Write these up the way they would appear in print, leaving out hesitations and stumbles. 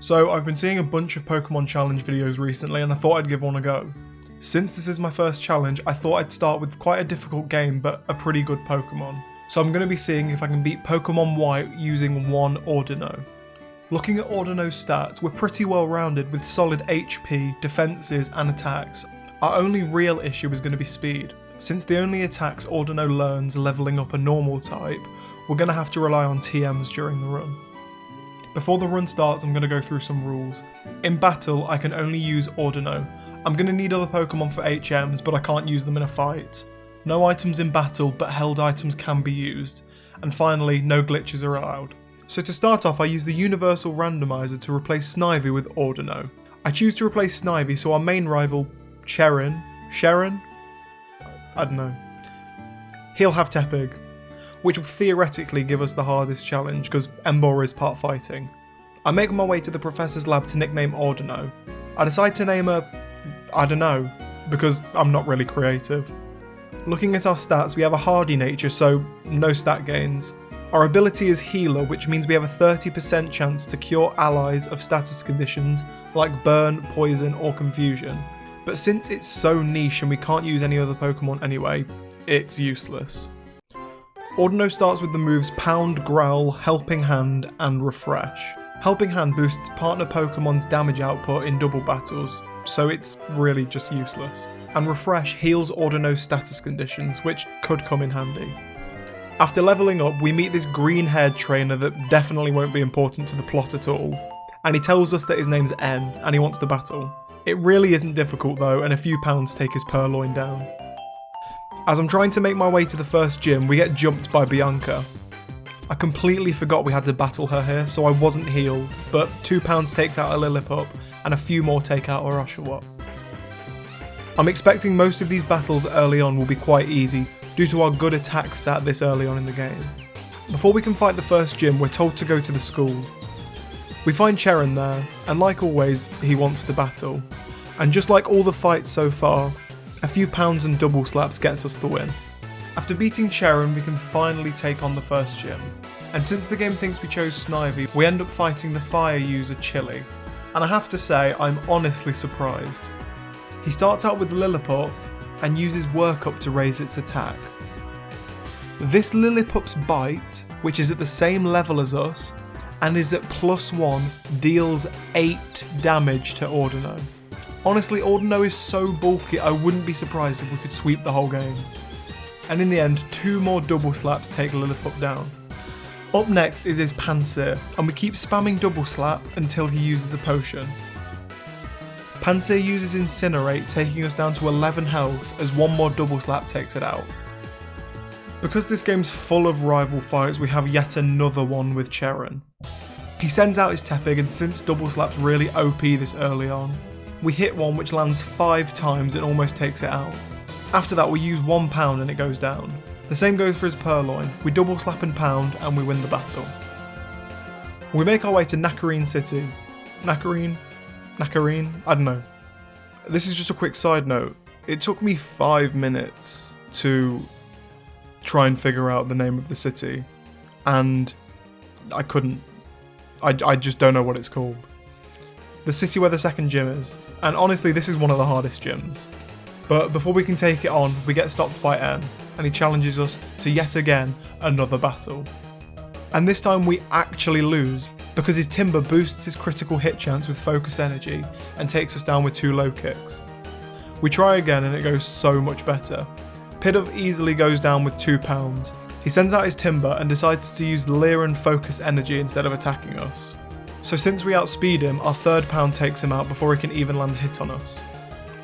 So I've been seeing a bunch of Pokemon challenge videos recently and I thought I'd give one a go. Since this is my first challenge, I thought I'd start with quite a difficult game but a pretty good Pokemon. So I'm going to be seeing if I can beat Pokemon White using One Audino. Looking at Audino's stats, we're pretty well rounded with solid HP, defences and attacks. Our only real issue is going to be speed. Since the only attacks Audino learns levelling up a normal type, we're going to have to rely on TMs during the run. Before the run starts, I'm going to go through some rules. In battle, I can only use Audino. I'm going to need other Pokemon for HMs, but I can't use them in a fight. No items in battle, but held items can be used. And finally, no glitches are allowed. So to start off, I use the Universal Randomizer to replace Snivy with Audino. I choose to replace Snivy so our main rival, Sharon? I don't know. He'll have Tepig, which will theoretically give us the hardest challenge because Emboar is part fighting. I make my way to the Professor's lab to nickname Audino. I decide to name her, I don't know, because I'm not really creative. Looking at our stats, we have a hardy nature, so no stat gains. Our ability is Healer, which means we have a 30% chance to cure allies of status conditions like Burn, Poison or Confusion. But since it's so niche and we can't use any other Pokemon anyway, it's useless. Audino starts with the moves Pound, Growl, Helping Hand and Refresh. Helping Hand boosts partner Pokemon's damage output in double battles, so it's really just useless. And Refresh heals Audino's status conditions, which could come in handy. After levelling up, we meet this green-haired trainer that definitely won't be important to the plot at all, and he tells us that his name's N and he wants to battle. It really isn't difficult though, and a few pounds take his purloin down. As I'm trying to make my way to the first gym, we get jumped by Bianca. I completely forgot we had to battle her here, so I wasn't healed, but £2 takes out a Lillipup, and a few more take out a Oshawott. I'm expecting most of these battles early on will be quite easy, due to our good attack stat this early on in the game. Before we can fight the first gym, we're told to go to the school. We find Cheran there, and like always, he wants to battle. And just like all the fights so far, a few pounds and double slaps gets us the win. After beating Cheran, we can finally take on the first gym. And since the game thinks we chose Snivy, we end up fighting the fire user Chili. And I have to say, I'm honestly surprised. He starts out with Lillipup and uses Work Up to raise its attack. This Lillipup's bite, which is at the same level as us, and is at +1, deals 8 damage to Audino. Honestly, Audino is so bulky, I wouldn't be surprised if we could sweep the whole game. And in the end, 2 more double slaps take Lillipup down. Up next is his Panzer, and we keep spamming double slap until he uses a potion. Panzer uses Incinerate, taking us down to 11 health as 1 more double slap takes it out. Because this game's full of rival fights, we have yet another one with Cheran. He sends out his Tepig, and since double slap's really OP this early on, we hit one which lands 5 times and almost takes it out. After that we use £1 and it goes down. The same goes for his Purloin. We double slap and pound and we win the battle. We make our way to Nakarine City. Nakarine? I don't know. This is just a quick side note. It took me 5 minutes to try and figure out the name of the city, and I couldn't. I just don't know what it's called. The city where the second gym is, and honestly this is one of the hardest gyms. But before we can take it on, we get stopped by N, and he challenges us to yet again another battle. And this time we actually lose, because his Timber boosts his critical hit chance with focus energy and takes us down with 2 low kicks. We try again and it goes so much better. Pidove easily goes down with £2. He sends out his Timber and decides to use Leer and focus energy instead of attacking us. So since we outspeed him, our third pound takes him out before he can even land a hit on us.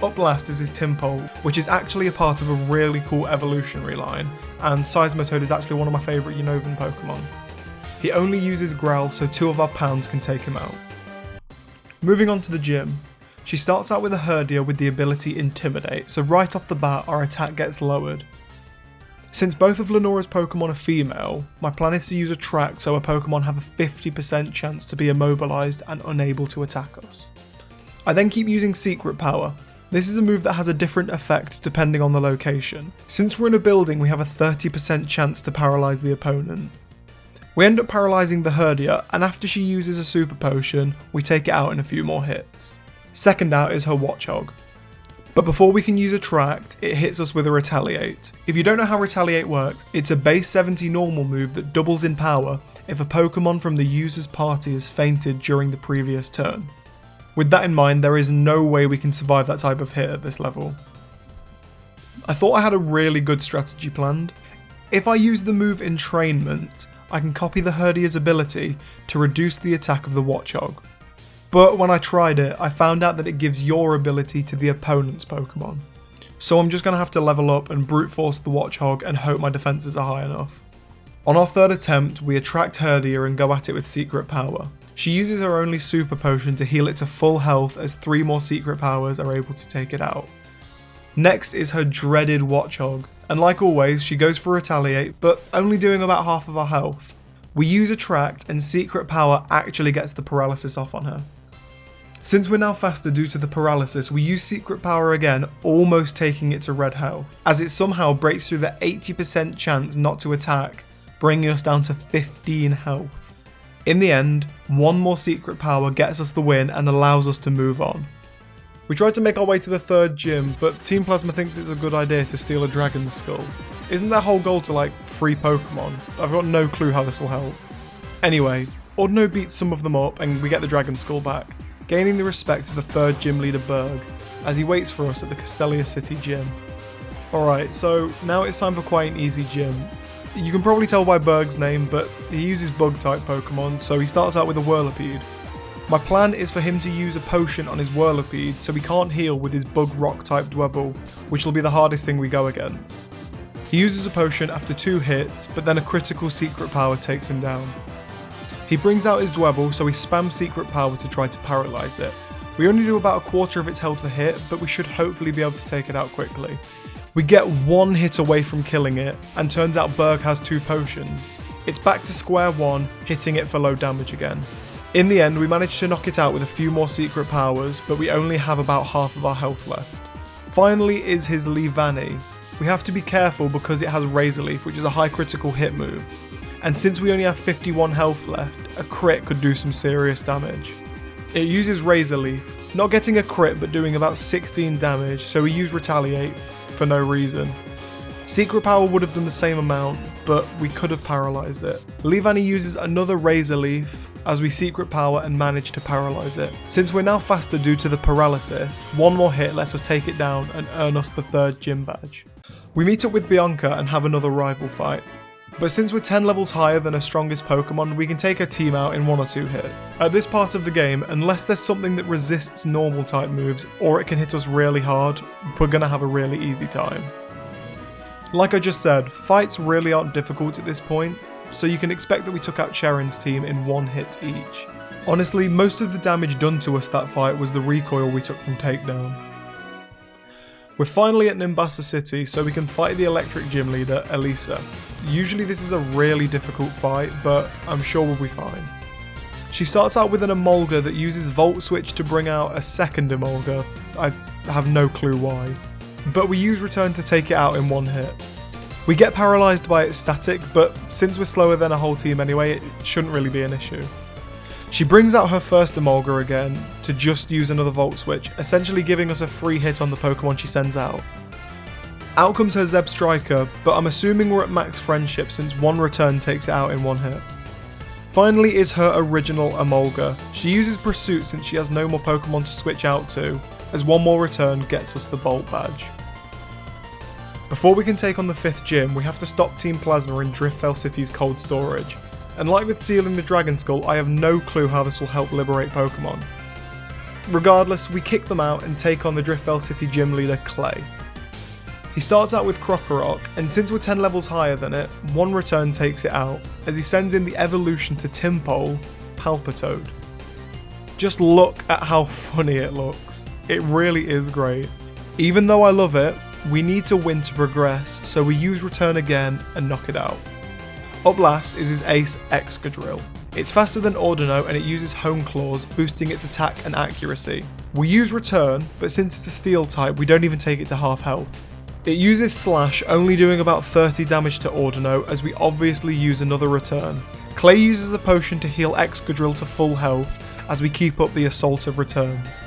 Up last is his Timpole, which is actually a part of a really cool evolutionary line, and Seismitoad is actually one of my favourite Unovan Pokemon. He only uses Growl, so 2 of our pounds can take him out. Moving on to the gym. She starts out with a Herdia with the ability Intimidate, so right off the bat our attack gets lowered. Since both of Lenora's Pokemon are female, my plan is to use Attract so our Pokemon have a 50% chance to be immobilised and unable to attack us. I then keep using Secret Power. This is a move that has a different effect depending on the location. Since we're in a building, we have a 30% chance to paralyse the opponent. We end up paralysing the Herdia, and after she uses a super potion, we take it out in a few more hits. Second out is her Watchog. But before we can use Attract, it hits us with a Retaliate. If you don't know how Retaliate works, it's a base 70 normal move that doubles in power if a Pokemon from the user's party has fainted during the previous turn. With that in mind, there is no way we can survive that type of hit at this level. I thought I had a really good strategy planned. If I use the move Entrainment, I can copy the Herdia's ability to reduce the attack of the Watchog. But when I tried it, I found out that it gives your ability to the opponent's Pokemon. So I'm just going to have to level up and brute force the Watchog and hope my defences are high enough. On our third attempt, we attract Herdia and go at it with Secret Power. She uses her only super potion to heal it to full health as 3 more secret powers are able to take it out. Next is her dreaded Watchog, and like always she goes for Retaliate, but only doing about half of our health. We use Attract and Secret Power actually gets the paralysis off on her. Since we're now faster due to the paralysis, we use Secret Power again, almost taking it to red health, as it somehow breaks through the 80% chance not to attack, bringing us down to 15 health. In the end, 1 more Secret Power gets us the win and allows us to move on. We tried to make our way to the 3rd gym, but Team Plasma thinks it's a good idea to steal a Dragon Skull. Isn't their whole goal to like free Pokemon? I've got no clue how this will help. Anyway, Audino beats some of them up and we get the Dragon Skull back, gaining the respect of the 3rd gym leader Berg, as he waits for us at the Castelia City gym. Alright, so now it's time for quite an easy gym. You can probably tell by Berg's name, but he uses bug type Pokemon, so he starts out with a Whirlipede. My plan is for him to use a potion on his Whirlipede so he can't heal with his bug rock type Dwebble, which will be the hardest thing we go against. He uses a potion after 2 hits, but then a critical Secret Power takes him down. He brings out his Dwebble, so he spams Secret Power to try to paralyse it. We only do about a quarter of its health a hit, but we should hopefully be able to take it out quickly. We get 1 hit away from killing it, and turns out Berg has 2 potions. It's back to square one, hitting it for low damage again. In the end, we manage to knock it out with a few more secret powers, but we only have about half of our health left. Finally is his Leavanny. We have to be careful because it has Razor Leaf, which is a high critical hit move. And since we only have 51 health left, a crit could do some serious damage. It uses Razor Leaf, not getting a crit but doing about 16 damage, so we use Retaliate for no reason. Secret Power would have done the same amount, but we could have paralysed it. Leavanny uses another Razor Leaf as we Secret Power and manage to paralyse it. Since we're now faster due to the paralysis, 1 more hit lets us take it down and earn us the 3rd gym badge. We meet up with Bianca and have another rival fight. But since we're 10 levels higher than our strongest Pokemon, we can take her team out in 1 or 2 hits. At this part of the game, unless there's something that resists normal type moves, or it can hit us really hard, we're gonna have a really easy time. Like I just said, fights really aren't difficult at this point, so you can expect that we took out Sharon's team in 1 hit each. Honestly, most of the damage done to us that fight was the recoil we took from Takedown. We're finally at Nimbasa City, so we can fight the electric gym leader, Elisa. Usually this is a really difficult fight, but I'm sure we'll be fine. She starts out with an Emolga that uses Volt Switch to bring out a second Emolga. I have no clue why. But we use Return to take it out in 1 hit. We get paralysed by its static, but since we're slower than a whole team anyway, it shouldn't really be an issue. She brings out her first Emolga again to just use another Volt Switch, essentially giving us a free hit on the Pokemon she sends out. Out comes her Zeb Striker, but I'm assuming we're at max friendship since 1 return takes it out in 1 hit. Finally is her original Emolga. She uses Pursuit since she has no more Pokemon to switch out to, as 1 more return gets us the Bolt badge. Before we can take on the 5th gym, we have to stop Team Plasma in Driftfell City's cold storage. And like with stealing the Dragon Skull, I have no clue how this will help liberate Pokemon. Regardless, we kick them out and take on the Driftfell City gym leader, Clay. He starts out with Krokorok, and since we're 10 levels higher than it, 1 return takes it out, as he sends in the evolution to Timpole, Palmtree. Just look at how funny it looks. It really is great. Even though I love it, we need to win to progress, so we use Return again and knock it out. Up last is his ace, Excadrill. It's faster than Audino and it uses Hone Claws, boosting its attack and accuracy. We use Return, but since it's a steel type, we don't even take it to half health. It uses Slash, only doing about 30 damage to Audino, as we obviously use another Return. Clay uses a potion to heal Excadrill to full health as we keep up the assault of returns.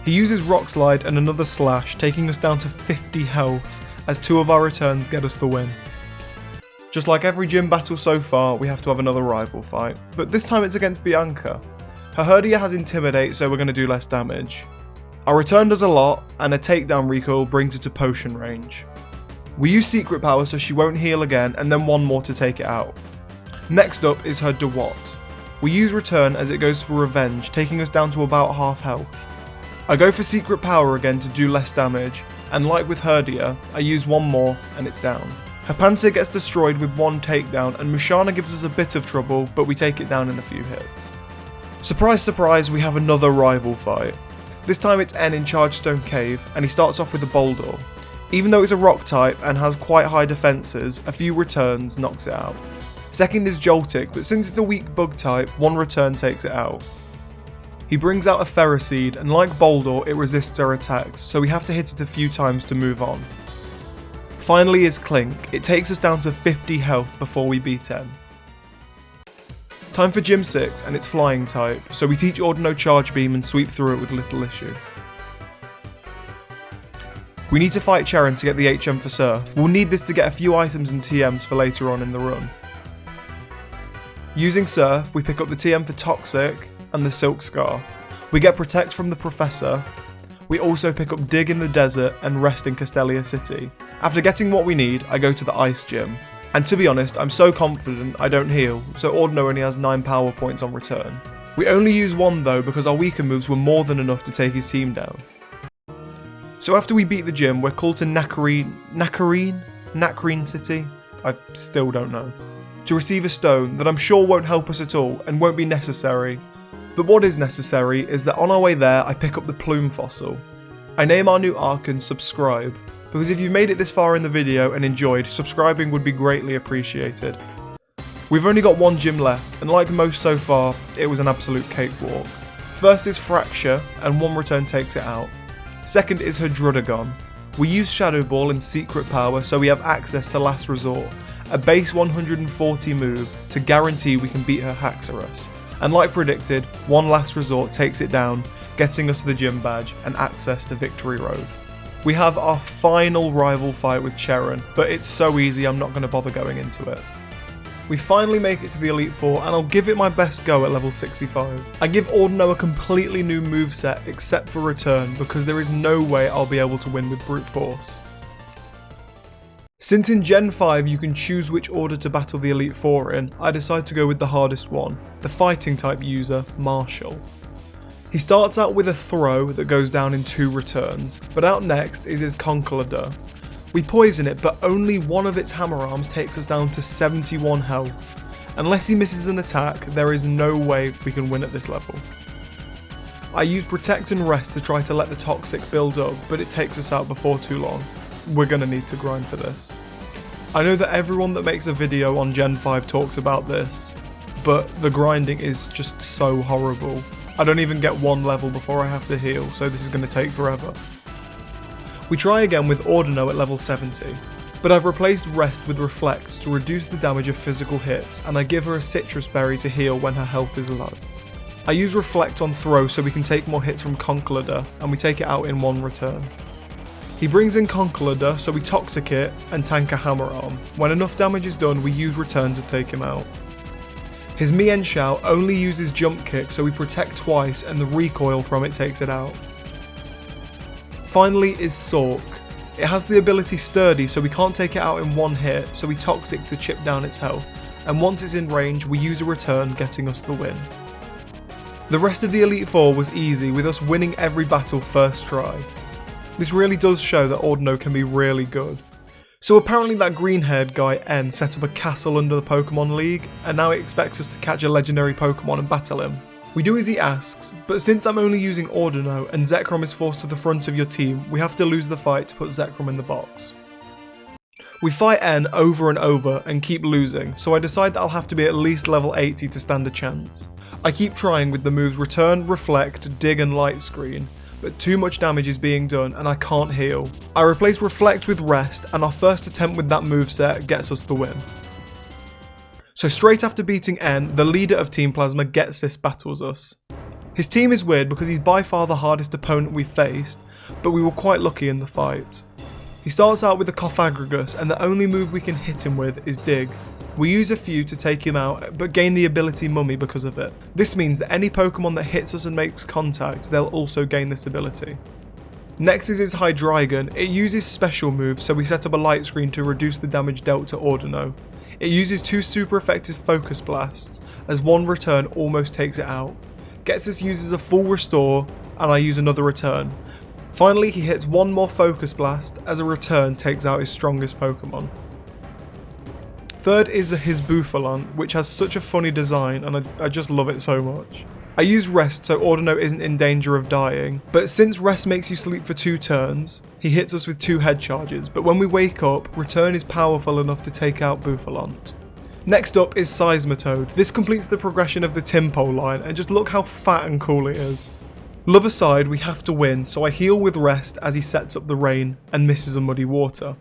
He uses Rock Slide and another Slash, taking us down to 50 health as 2 of our returns get us the win. Just like every gym battle so far, we have to have another rival fight, but this time it's against Bianca. Her Herdia has Intimidate, so we're going to do less damage. Our return does a lot, and a takedown recoil brings her to potion range. We use Secret Power so she won't heal again, and then one more to take it out. Next up is her Dewott. We use Return as it goes for Revenge, taking us down to about half health. I go for Secret Power again to do less damage, and like with Herdia, I use one more and it's down. Her Panzer gets destroyed with one takedown, and Musharna gives us a bit of trouble, but we take it down in a few hits. Surprise surprise, we have another rival fight. This time it's N in Chargestone Cave, and he starts off with a Boldor. Even though it's a rock type and has quite high defences, a few returns knocks it out. Second is Joltik, but since it's a weak bug type, one return takes it out. He brings out a Ferroseed, and like Boldor, it resists our attacks, so we have to hit it a few times to move on. Finally is Clink. It takes us down to 50 health before we beat N. Time for Gym 6, and it's Flying type, so we teach Audino Charge Beam and sweep through it with little issue. We need to fight Cheran to get the HM for Surf. We'll need this to get a few items and TMs for later on in the run. Using Surf, we pick up the TM for Toxic and the Silk Scarf. We get Protect from the Professor. We also pick up Dig in the Desert and Rest in Castelia City. After getting what we need, I go to the Ice Gym. And to be honest, I'm so confident I don't heal, so Audino only has 9 power points on return. We only use 1 though because our weaker moves were more than enough to take his team down. So after we beat the gym, we're called to Nakareen City? I still don't know. To receive a stone that I'm sure won't help us at all and won't be necessary. But what is necessary is that on our way there, I pick up the Plume Fossil. I name our new Archon Subscribe, because if you've made it this far in the video and enjoyed, subscribing would be greatly appreciated. We've only got 1 gym left, and like most so far, it was an absolute cakewalk. First is Fracture, and 1 return takes it out. Second is her Drudagon. We use Shadow Ball and Secret Power so we have access to Last Resort, a base 140 move to guarantee we can beat her Haxorus. And like predicted, 1 Last Resort takes it down, getting us the gym badge and access to Victory Road. We have our final rival fight with Cheran, but it's so easy I'm not going to bother going into it. We finally make it to the Elite Four, and I'll give it my best go at level 65. I give Audino a completely new moveset except for Return, because there is no way I'll be able to win with Brute Force. Since in Gen 5 you can choose which order to battle the Elite Four in, I decide to go with the hardest one, the fighting type user, Marshall. He starts out with a throw that goes down in 2 returns, but out next is his Conkeldurr. We poison it, but only one of its hammer arms takes us down to 71 health. Unless he misses an attack, there is no way we can win at this level. I use Protect and Rest to try to let the Toxic build up, but it takes us out before too long. We're gonna need to grind for this. I know that everyone that makes a video on Gen 5 talks about this, but the grinding is just so horrible. I don't even get 1 level before I have to heal, so this is going to take forever. We try again with Audino at level 70, but I've replaced Rest with Reflect to reduce the damage of physical hits, and I give her a Citrus Berry to heal when her health is low. I use Reflect on Throw so we can take more hits from Conkeldurr, and we take it out in 1 return. He brings in Conkeldurr, so we Toxic it and tank a Hammer Arm. When enough damage is done, we use Return to take him out. His Mien Shao only uses Jump Kick, so we Protect twice and the recoil from it takes it out. Finally is Sork. It has the ability Sturdy, so we can't take it out in 1 hit, so we Toxic to chip down its health, and once it's in range, we use a Return, getting us the win. The rest of the Elite Four was easy, with us winning every battle first try. This really does show that Audino can be really good. So apparently that green-haired guy N set up a castle under the Pokemon League, and now he expects us to catch a legendary Pokemon and battle him. We do as he asks, but since I'm only using Audino and Zekrom is forced to the front of your team, we have to lose the fight to put Zekrom in the box. We fight N over and over and keep losing, so I decide that I'll have to be at least level 80 to stand a chance. I keep trying with the moves Return, Reflect, Dig and Light Screen, but too much damage is being done and I can't heal. I replace Reflect with Rest, and our first attempt with that moveset gets us the win. So straight after beating N, the leader of Team Plasma gets this battles us. His team is weird because he's by far the hardest opponent we've faced, but we were quite lucky in the fight. He starts out with the Cofagrigus, and the only move we can hit him with is Dig. We use a few to take him out, but gain the ability Mummy because of it. This means that any Pokemon that hits us and makes contact, they'll also gain this ability. Next is his Hydreigon. It uses special moves, so we set up a light screen to reduce the damage dealt to Audino. It uses 2 super effective Focus Blasts, as one return almost takes it out. Ghetsis uses a full restore, and I use another return. Finally, he hits one more Focus Blast, as a return takes out his strongest Pokemon. Third is his Bouffalon, which has such a funny design, and I just love it so much. I use Rest so Audino isn't in danger of dying, but since Rest makes you sleep for 2 turns, he hits us with 2 head charges, but when we wake up, Return is powerful enough to take out Bouffalon. Next up is Seismitoad. This completes the progression of the Timpole line, and just look how fat and cool it is. Love aside, we have to win, so I heal with Rest as he sets up the rain and misses a Muddy Water.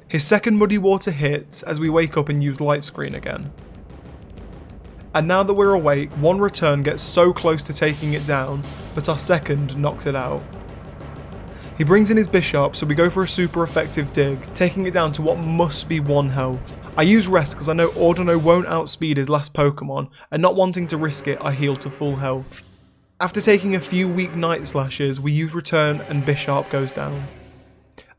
His second Muddy Water hits as we wake up and use Light Screen again. And now that we're awake, one return gets so close to taking it down, but our second knocks it out. He brings in his Bishop, so we go for a super effective Dig, taking it down to what must be 1 health. I use Rest because I know Audino won't outspeed his last Pokemon, and not wanting to risk it, I heal to full health. After taking a few weak Night Slashes, we use Return and Bishop goes down.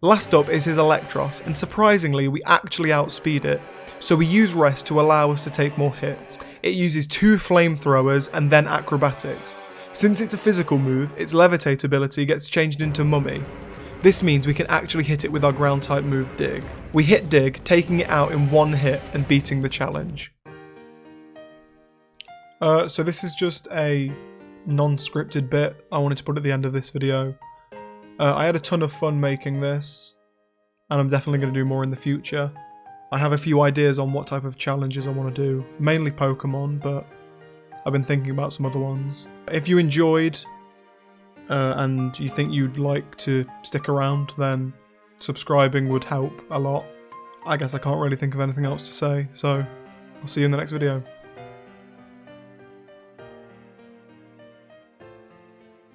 Last up is his Electros, and surprisingly we actually outspeed it, so we use Rest to allow us to take more hits. It uses 2 Flamethrowers and then Acrobatics. Since it's a physical move, its Levitate ability gets changed into Mummy. This means we can actually hit it with our ground type move Dig. We hit Dig, taking it out in 1 hit and beating the challenge. So this is just a non-scripted bit I wanted to put at the end of this video. I had a ton of fun making this, and I'm definitely going to do more in the future. I have a few ideas on what type of challenges I want to do, mainly Pokemon, but I've been thinking about some other ones. If you enjoyed, and you think you'd like to stick around, then subscribing would help a lot. I guess I can't really think of anything else to say, so I'll see you in the next video.